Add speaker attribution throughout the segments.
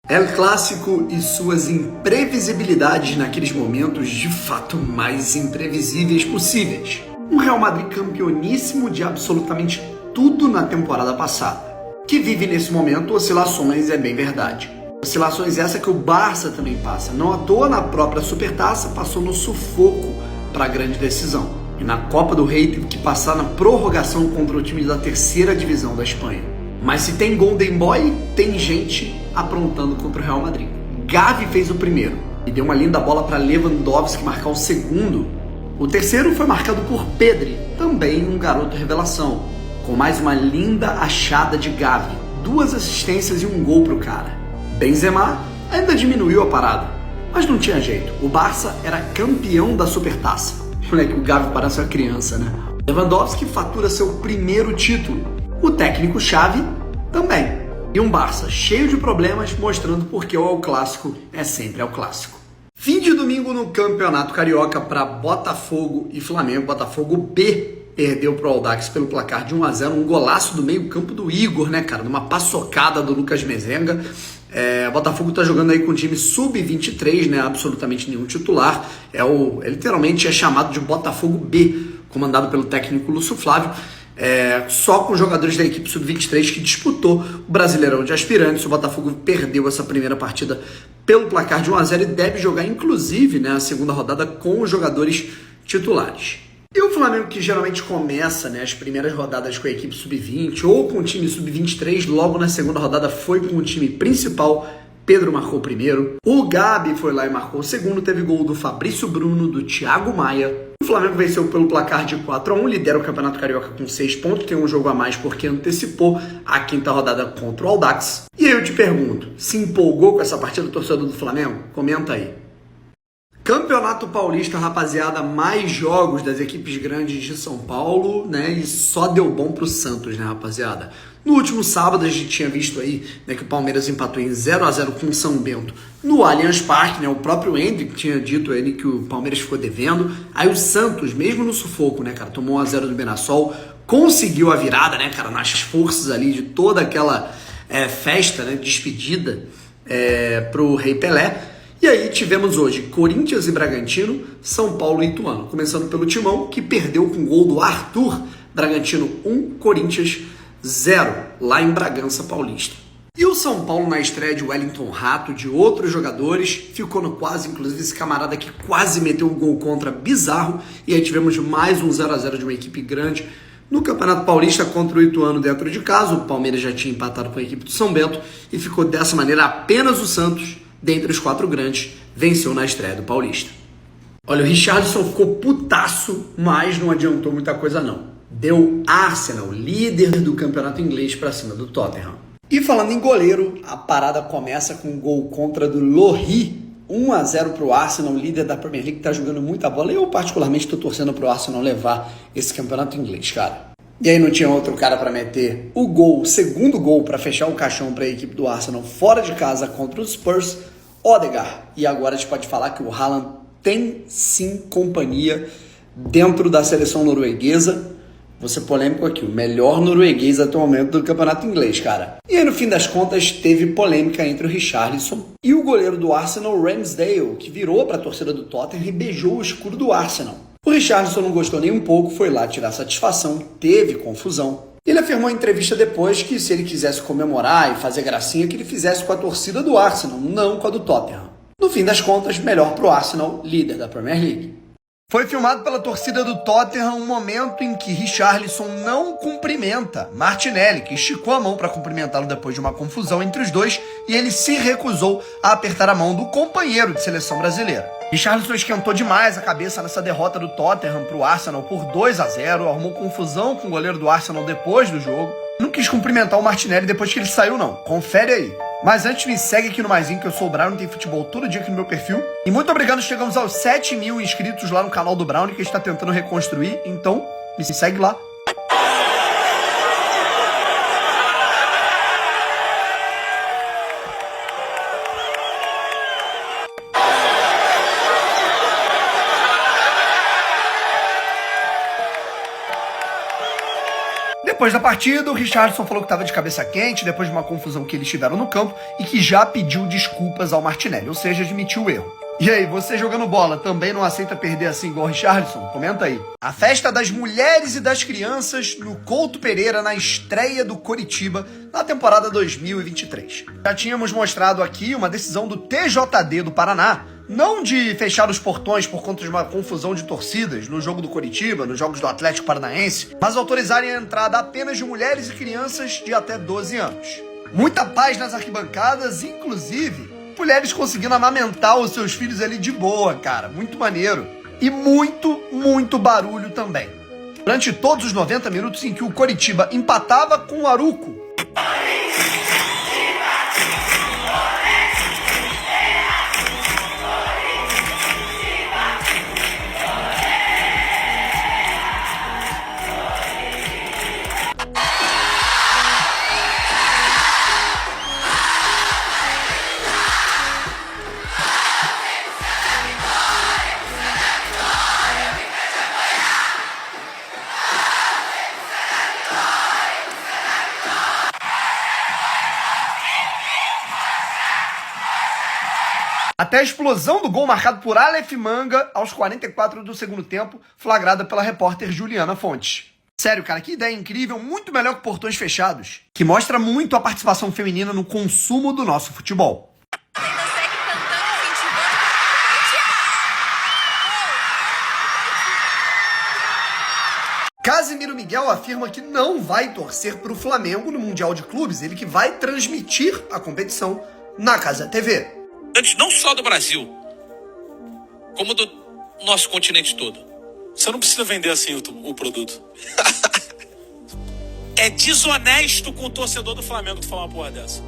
Speaker 1: El Clássico e suas imprevisibilidades naqueles momentos de fato mais imprevisíveis possíveis. Um Real Madrid campeoníssimo de absolutamente tudo na temporada passada, que vive nesse momento oscilações, é bem verdade. Oscilações essa que o Barça também passa, não à toa na própria Supertaça passou no sufoco para a grande decisão. E na Copa do Rei teve que passar na prorrogação contra o time da terceira divisão da Espanha. Mas se tem Golden Boy, tem gente aprontando contra o Real Madrid. Gavi fez o primeiro e deu uma linda bola para Lewandowski marcar o segundo. O terceiro foi marcado por Pedri, também um garoto revelação, com mais uma linda achada de Gavi, 2 assistências e um gol pro cara. Benzema ainda diminuiu a parada, mas não tinha jeito, o Barça era campeão da Supertaça. Moleque, o Gavi parece uma criança, né? Lewandowski fatura seu primeiro título, o técnico-chave também. E um Barça cheio de problemas, mostrando porque o El Clássico é sempre El Clássico. Fim de domingo no Campeonato Carioca para Botafogo e Flamengo. Botafogo B perdeu para o Audax pelo placar de 1-0, um golaço do meio campo do Igor, né, cara? Numa paçocada do Lucas Mezenga. Botafogo tá jogando aí com o time sub-23, né? Absolutamente nenhum titular. Literalmente é chamado de Botafogo B, comandado pelo técnico Lúcio Flávio. Só com jogadores da equipe sub-23 que disputou o Brasileirão de Aspirantes. O Botafogo perdeu essa primeira partida pelo placar de 1-0 e deve jogar inclusive, né, a segunda rodada com os jogadores titulares. E o Flamengo, que geralmente começa, né, as primeiras rodadas com a equipe sub-20 ou com o time sub-23, logo na segunda rodada foi com o time principal. Pedro marcou o primeiro, o Gabi foi lá e marcou o segundo, teve gol do Fabrício Bruno, do Thiago Maia. O Flamengo venceu pelo placar de 4-1, lidera o Campeonato Carioca com 6 pontos, tem um jogo a mais porque antecipou a quinta rodada contra o Audax. E aí eu te pergunto, se empolgou com essa partida do torcedor do Flamengo? Comenta aí. Campeonato Paulista, rapaziada, mais jogos das equipes grandes de São Paulo, né? E só deu bom pro Santos, né, rapaziada? No último sábado a gente tinha visto aí, né, que o Palmeiras empatou em 0-0 com o São Bento no Allianz Parque, né? O próprio Hendrick tinha dito aí que o Palmeiras ficou devendo. Aí o Santos, mesmo no sufoco, né, cara, tomou 1-0 do Mirassol, conseguiu a virada, né, cara, nas forças ali de toda aquela festa, né, despedida pro Rei Pelé. E aí tivemos hoje Corinthians e Bragantino, São Paulo e Ituano. Começando pelo Timão, que perdeu com o gol do Arthur. Bragantino 1, Corinthians 0, lá em Bragança Paulista. E o São Paulo, na estreia de Wellington Rato, de outros jogadores, ficou no quase, inclusive esse camarada que quase meteu um gol contra bizarro. E aí tivemos mais um 0-0 de uma equipe grande no Campeonato Paulista contra o Ituano dentro de casa. O Palmeiras já tinha empatado com a equipe do São Bento e ficou dessa maneira apenas o Santos, dentre os 4 grandes, venceu na estreia do Paulista. Olha, o Richarlison ficou putaço, mas não adiantou muita coisa não. Deu Arsenal, líder do campeonato inglês, para cima do Tottenham. E falando em goleiro, a parada começa com um gol contra do Lohri, 1-0 para o Arsenal, líder da Premier League, que está jogando muita bola. Eu particularmente estou torcendo para o Arsenal levar esse campeonato inglês, cara. E aí não tinha outro cara para meter o gol, o segundo gol para fechar o caixão para a equipe do Arsenal fora de casa contra os Spurs, Odegaard. E agora a gente pode falar que o Haaland tem sim companhia dentro da seleção norueguesa. Vou ser polêmico aqui, o melhor norueguês atualmente do campeonato inglês, cara. E aí no fim das contas teve polêmica entre o Richarlison e o goleiro do Arsenal, Ramsdale, que virou para a torcida do Tottenham e beijou o escudo do Arsenal. O Richarlison não gostou nem um pouco, foi lá tirar satisfação, teve confusão. Ele afirmou em entrevista depois que se ele quisesse comemorar e fazer gracinha, que ele fizesse com a torcida do Arsenal, não com a do Tottenham. No fim das contas, melhor pro Arsenal, líder da Premier League. Foi filmado pela torcida do Tottenham um momento em que Richarlison não cumprimenta Martinelli, que esticou a mão para cumprimentá-lo depois de uma confusão entre os dois, e ele se recusou a apertar a mão do companheiro de seleção brasileira. Richarlison esquentou demais a cabeça nessa derrota do Tottenham para o Arsenal por 2-0, arrumou confusão com o goleiro do Arsenal depois do jogo. Não quis cumprimentar o Martinelli depois que ele saiu não, confere aí. Mas antes me segue aqui no Maisinho, que eu sou o Brown, tem futebol todo dia aqui no meu perfil. E muito obrigado, chegamos aos 7.000 inscritos lá no canal do Brown, que está tentando reconstruir, então me segue lá. Depois da partida, o Richarlison falou que estava de cabeça quente depois de uma confusão que eles tiveram no campo e que já pediu desculpas ao Martinelli, ou seja, admitiu o erro. E aí, você jogando bola também não aceita perder assim igual o Richarlison? Comenta aí. A festa das mulheres e das crianças no Couto Pereira na estreia do Coritiba na temporada 2023. Já tínhamos mostrado aqui uma decisão do TJD do Paraná, não de fechar os portões por conta de uma confusão de torcidas no jogo do Coritiba, nos jogos do Atlético Paranaense, mas autorizarem a entrada apenas de mulheres e crianças de até 12 anos. Muita paz nas arquibancadas, inclusive mulheres conseguindo amamentar os seus filhos ali de boa, cara. Muito maneiro. E muito barulho também. Durante todos os 90 minutos em que o Coritiba empatava com o Aruco. Até a explosão do gol marcado por Aleph Manga aos 44 do segundo tempo, flagrada pela repórter Juliana Fontes. Sério, cara, que ideia incrível, muito melhor que portões fechados, que mostra muito a participação feminina no consumo do nosso futebol. Casimiro Miguel afirma que não vai torcer para o Flamengo no Mundial de Clubes, ele que vai transmitir a competição na Cazé TV.
Speaker 2: Não só do Brasil, como do nosso continente todo.
Speaker 3: Você não precisa vender assim o produto.
Speaker 2: É desonesto com o torcedor do Flamengo tu falar uma porra dessa.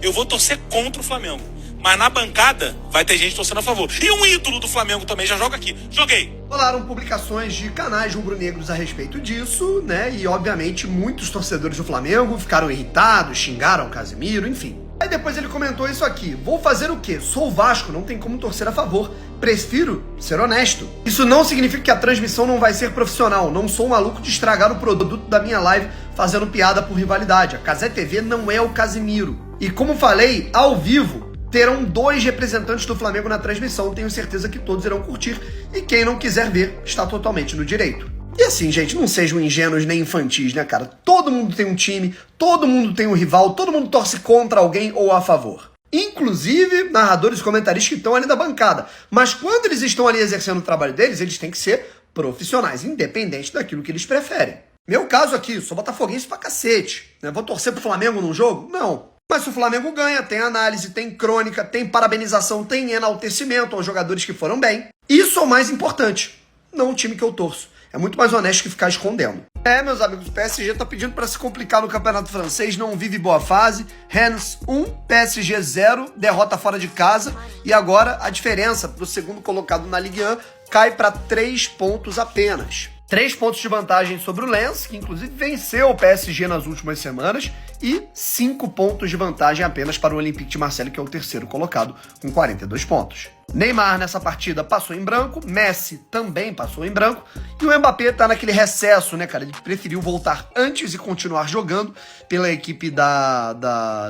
Speaker 2: Eu vou torcer contra o Flamengo, mas na bancada vai ter gente torcendo a favor. E um ídolo do Flamengo também já joga aqui. Joguei.
Speaker 1: Rolaram publicações de canais rubro-negros a respeito disso, né? E obviamente muitos torcedores do Flamengo ficaram irritados, xingaram o Casimiro, enfim. Aí depois ele comentou isso aqui: vou fazer o quê? Sou o Vasco, não tem como torcer a favor. Prefiro ser honesto. Isso não significa que a transmissão não vai ser profissional. Não sou um maluco de estragar o produto da minha live fazendo piada por rivalidade. A Cazé TV não é o Casimiro. E como falei, ao vivo, terão 2 representantes do Flamengo na transmissão. Tenho certeza que todos irão curtir. E quem não quiser ver, está totalmente no direito. E assim, gente, não sejam ingênuos nem infantis, né, cara? Todo mundo tem um time, todo mundo tem um rival, todo mundo torce contra alguém ou a favor. Inclusive, narradores e comentaristas que estão ali da bancada. Mas quando eles estão ali exercendo o trabalho deles, eles têm que ser profissionais, independente daquilo que eles preferem. Meu caso aqui, sou botafoguense pra cacete, né? Vou torcer pro Flamengo num jogo? Não. Mas se o Flamengo ganha, tem análise, tem crônica, tem parabenização, tem enaltecimento aos jogadores que foram bem. Isso é o mais importante, não o time que eu torço. É muito mais honesto que ficar escondendo. Meus amigos, o PSG tá pedindo para se complicar no campeonato francês, não vive boa fase. Rennes 1, PSG 0, derrota fora de casa. E agora a diferença pro segundo colocado na Ligue 1 cai para 3 pontos apenas. 3 pontos de vantagem sobre o Lens, que inclusive venceu o PSG nas últimas semanas, e 5 pontos de vantagem apenas para o Olympique de Marseille, que é o terceiro colocado, com 42 pontos. Neymar nessa partida passou em branco, Messi também passou em branco, e o Mbappé tá naquele recesso, né, cara? Ele preferiu voltar antes e continuar jogando pela equipe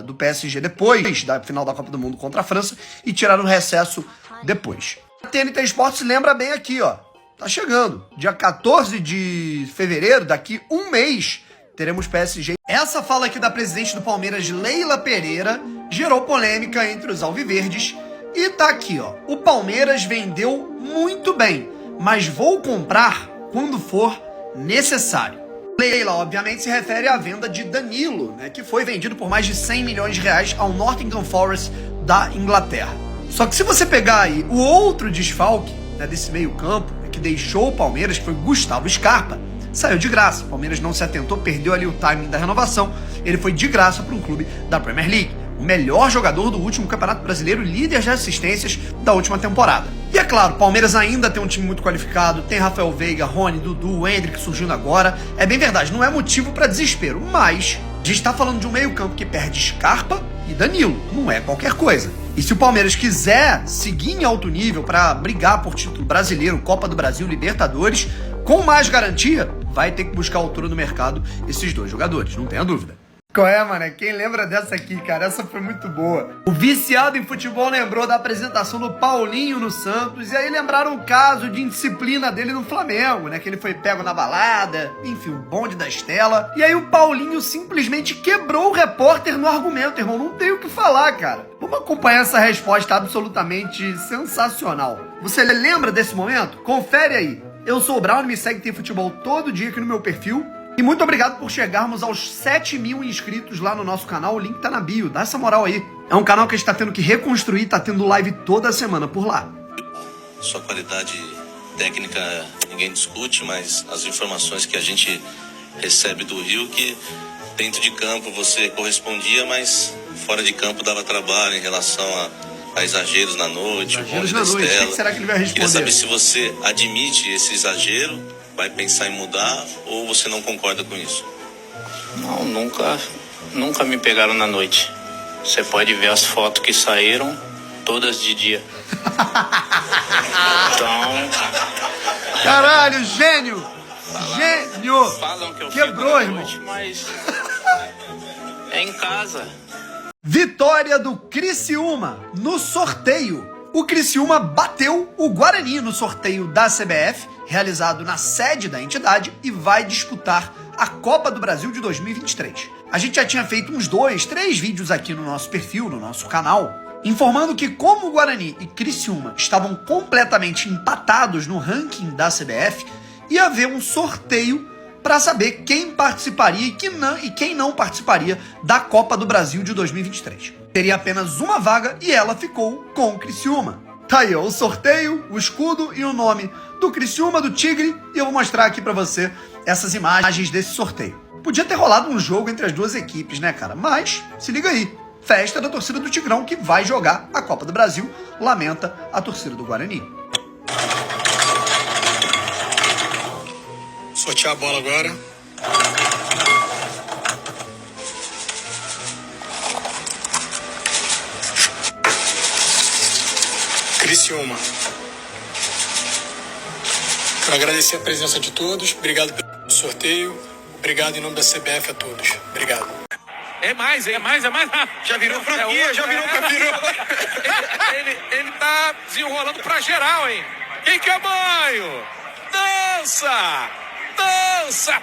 Speaker 1: do PSG depois da final da Copa do Mundo contra a França, e tirar o recesso depois. A TNT Sports lembra bem aqui, ó. Tá chegando. Dia 14 de fevereiro, daqui um mês, teremos PSG. Essa fala aqui da presidente do Palmeiras, Leila Pereira, gerou polêmica entre os alviverdes. E tá aqui, ó. O Palmeiras vendeu muito bem, mas vou comprar quando for necessário. Leila, obviamente, se refere à venda de Danilo, né, que foi vendido por mais de 100 milhões de reais ao Nottingham Forest da Inglaterra. Só que se você pegar aí o outro desfalque, né, desse meio campo, que deixou o Palmeiras, que foi Gustavo Scarpa, saiu de graça. O Palmeiras não se atentou, perdeu ali o timing da renovação. Ele foi de graça para um clube da Premier League. O melhor jogador do último Campeonato Brasileiro, líder de assistências da última temporada. E é claro, o Palmeiras ainda tem um time muito qualificado, tem Rafael Veiga, Rony, Dudu, Endrick surgindo agora. É bem verdade, não é motivo para desespero, mas a gente está falando de um meio campo que perde Scarpa e Danilo, não é qualquer coisa. E se o Palmeiras quiser seguir em alto nível para brigar por título brasileiro, Copa do Brasil, Libertadores, com mais garantia, vai ter que buscar a altura no mercado esses dois jogadores, não tenha dúvida. Qual é, mano? Quem lembra dessa aqui, cara? Essa foi muito boa. O viciado em futebol lembrou da apresentação do Paulinho no Santos, e aí lembraram o caso de indisciplina dele no Flamengo, né? Que ele foi pego na balada, enfim, o bonde da Estela. E aí o Paulinho simplesmente quebrou o repórter no argumento, irmão. Não tem o que falar, cara. Vamos acompanhar essa resposta absolutamente sensacional. Você lembra desse momento? Confere aí. Eu sou o Brown, me segue Tem Futebol todo dia aqui no meu perfil. E muito obrigado por chegarmos aos 7.000 inscritos lá no nosso canal. O link tá na bio, dá essa moral aí. É um canal que a gente tá tendo que reconstruir, tá tendo live toda semana por lá.
Speaker 4: Sua qualidade técnica ninguém discute, mas as informações que a gente recebe do Rio, que dentro de campo você correspondia, mas fora de campo dava trabalho em relação a exageros na noite.
Speaker 1: Exageros na noite, o que será que ele vai responder?
Speaker 4: Queria saber se você admite esse exagero, vai pensar em mudar, ou você não concorda com isso?
Speaker 5: Não, nunca me pegaram na noite. Você pode ver as fotos que saíram, todas de dia. Então...
Speaker 1: Caralho, gênio! Gênio!
Speaker 5: Falam que eu
Speaker 1: quebrou,
Speaker 5: fico na
Speaker 1: irmão.
Speaker 5: noite, mas é em casa.
Speaker 1: Vitória do Criciúma no sorteio. O Criciúma bateu o Guarani no sorteio da CBF, realizado na sede da entidade, e vai disputar a Copa do Brasil de 2023. A gente já tinha feito uns 2, 3 vídeos aqui no nosso perfil, no nosso canal, informando que como o Guarani e Criciúma estavam completamente empatados no ranking da CBF, ia haver um sorteio para saber quem participaria e quem não participaria da Copa do Brasil de 2023. Teria apenas uma vaga e ela ficou com o Criciúma. Tá aí, ó, o sorteio, o escudo e o nome do Criciúma, do Tigre, e eu vou mostrar aqui pra você essas imagens desse sorteio. Podia ter rolado um jogo entre as duas equipes, né, cara? Mas, se liga aí, festa da torcida do Tigrão que vai jogar a Copa do Brasil, lamenta a torcida do Guarani.
Speaker 3: Sortear a bola agora. Criciúma. Quero agradecer a presença de todos. Obrigado pelo sorteio. Obrigado em nome da CBF a todos. Obrigado.
Speaker 2: É mais. Já virou franquia, já virou capiroto. ele tá desenrolando pra geral, hein? Quem quer banho? Dança,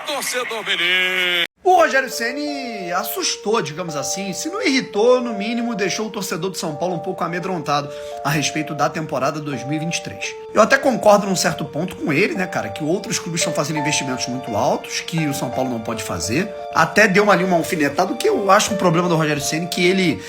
Speaker 2: torcedor menino.
Speaker 1: O Rogério Ceni assustou, digamos assim, se não irritou, no mínimo deixou o torcedor de São Paulo um pouco amedrontado a respeito da temporada 2023. Eu até concordo num certo ponto com ele, né, cara, que outros clubes estão fazendo investimentos muito altos, que o São Paulo não pode fazer. Até deu ali uma alfinetada, que eu acho um problema do Rogério Ceni, que ele...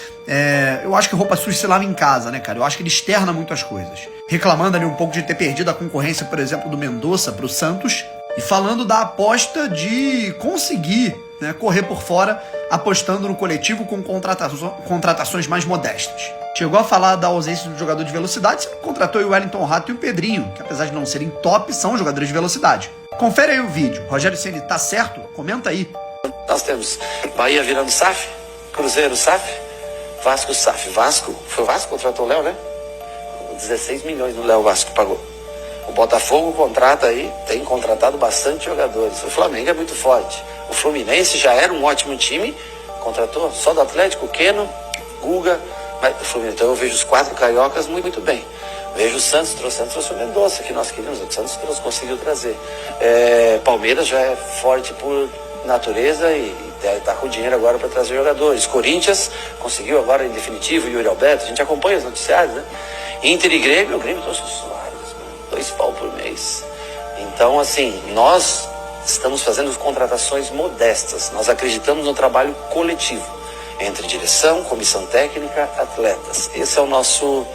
Speaker 1: eu acho que roupa suja se lava em casa, né, cara? Eu acho que ele externa muito as coisas. Reclamando ali um pouco de ter perdido a concorrência, por exemplo, do Mendonça pro Santos, e falando da aposta de conseguir, né, correr por fora, apostando no coletivo com contratações mais modestas. Chegou a falar da ausência do jogador de velocidade, você contratou o Wellington Rato e o Pedrinho, que apesar de não serem top, são jogadores de velocidade. Confere aí o vídeo. Rogério Ceni tá certo? Comenta aí.
Speaker 6: Nós temos Bahia virando SAF, Cruzeiro SAF, Vasco SAF. Foi o Vasco que contratou o Léo, né? 16 milhões no Léo Vasco pagou. O Botafogo contrata aí, tem contratado bastante jogadores. O Flamengo é muito forte. O Fluminense já era um ótimo time, contratou só do Atlético, Keno, Guga. Mas o Fluminense, então eu vejo os 4 cariocas muito bem. Vejo o Santos trouxe o Mendonça, que nós queríamos, o Santos conseguiu trazer. Palmeiras já é forte por natureza e está com dinheiro agora para trazer jogadores. Corinthians conseguiu agora em definitivo o Yuri Alberto, a gente acompanha os noticiários, né? Inter e Grêmio, o Grêmio trouxe o Soares, 2 pau por mês. Então, assim, nós estamos fazendo contratações modestas, nós acreditamos no trabalho coletivo, entre direção, comissão técnica, atletas. Esse é o nosso,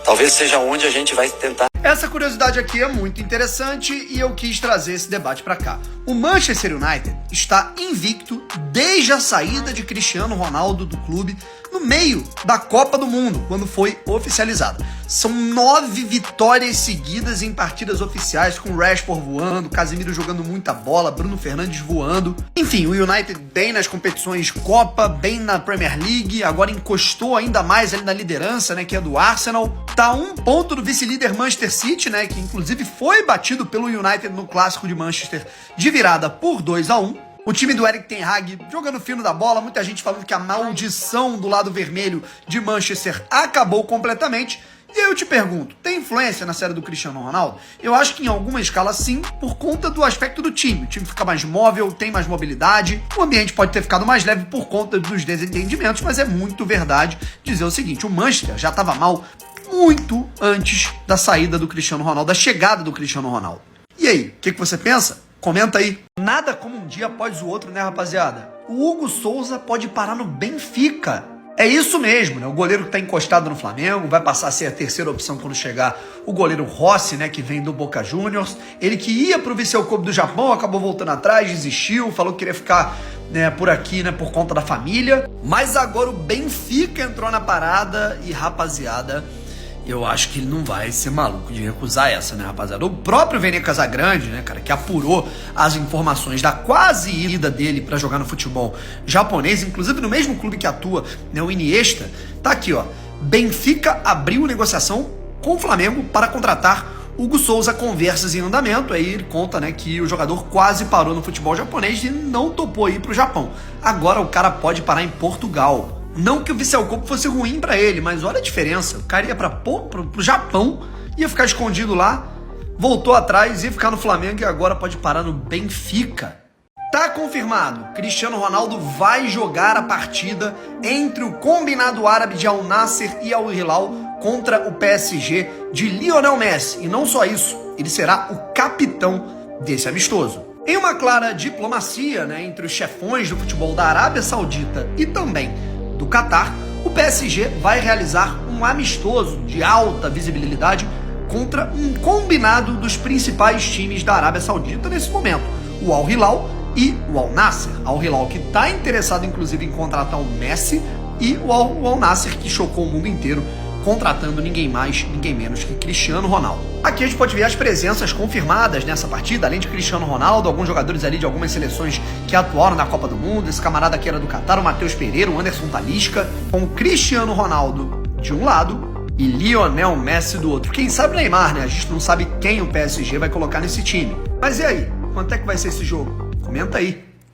Speaker 6: talvez seja onde a gente vai tentar.
Speaker 1: Essa curiosidade aqui é muito interessante e eu quis trazer esse debate pra cá. O Manchester United está invicto desde a saída de Cristiano Ronaldo do clube no meio da Copa do Mundo, quando foi oficializada. São 9 vitórias seguidas em partidas oficiais, com o Rashford voando, Casemiro jogando muita bola, Bruno Fernandes voando. Enfim, o United bem nas competições Copa, bem na Premier League, agora encostou ainda mais ali na liderança, né, que é do Arsenal. Tá a 1 ponto do vice-líder Manchester City, né, que inclusive foi batido pelo United no clássico de Manchester de virada por 2-1. O time do Erik ten Hag jogando fino da bola, muita gente falando que a maldição do lado vermelho de Manchester acabou completamente. E aí eu te pergunto, tem influência na série do Cristiano Ronaldo? Eu acho que em alguma escala sim, por conta do aspecto do time. O time fica mais móvel, tem mais mobilidade, o ambiente pode ter ficado mais leve por conta dos desentendimentos, mas é muito verdade dizer o seguinte, o Manchester já estava mal muito antes da saída do Cristiano Ronaldo, da chegada do Cristiano Ronaldo. E aí, o que você pensa? Comenta aí. Nada como um dia após o outro, né, rapaziada? O Hugo Souza pode parar no Benfica. É isso mesmo, né? O goleiro que tá encostado no Flamengo vai passar a ser a terceira opção quando chegar o goleiro Rossi, né? Que vem do Boca Juniors. Ele que ia pro Vissel Kobe do Japão, acabou voltando atrás, desistiu, falou que queria ficar, né, por aqui, né? Por conta da família. Mas agora o Benfica entrou na parada e, rapaziada, eu acho que ele não vai ser maluco de recusar essa, né, rapaziada? O próprio Vene Casagrande, né, cara, que apurou as informações da quase ida dele pra jogar no futebol japonês, inclusive no mesmo clube que atua, né, o Iniesta, tá aqui, ó. Benfica abriu negociação com o Flamengo para contratar Hugo Souza, conversas em andamento. Aí ele conta, né, que o jogador quase parou no futebol japonês e não topou ir pro Japão. Agora o cara pode parar em Portugal. Não que o Vissel Kobe fosse ruim pra ele, mas olha a diferença. O cara ia pro Japão, ia ficar escondido lá, voltou atrás, ia ficar no Flamengo e agora pode parar no Benfica. Tá confirmado, Cristiano Ronaldo vai jogar a partida entre o combinado árabe de Al Nassr e Al Hilal contra o PSG de Lionel Messi. E não só isso, ele será o capitão desse amistoso. Em uma clara diplomacia, né, entre os chefões do futebol da Arábia Saudita e também do Catar, o PSG vai realizar um amistoso de alta visibilidade contra um combinado dos principais times da Arábia Saudita nesse momento, o Al Hilal e o Al Nassr. Al Hilal que está interessado inclusive em contratar o Messi e o Al Nassr que chocou o mundo inteiro contratando ninguém mais, ninguém menos que Cristiano Ronaldo. Aqui a gente pode ver as presenças confirmadas nessa partida, além de Cristiano Ronaldo, alguns jogadores ali de algumas seleções que atuaram na Copa do Mundo, esse camarada que era do Catar, o Matheus Pereira, o Anderson Talisca, com Cristiano Ronaldo de um lado e Lionel Messi do outro. Quem sabe o Neymar, né? A gente não sabe quem o PSG vai colocar nesse time. Mas e aí? Quanto é que vai ser esse jogo? Comenta aí.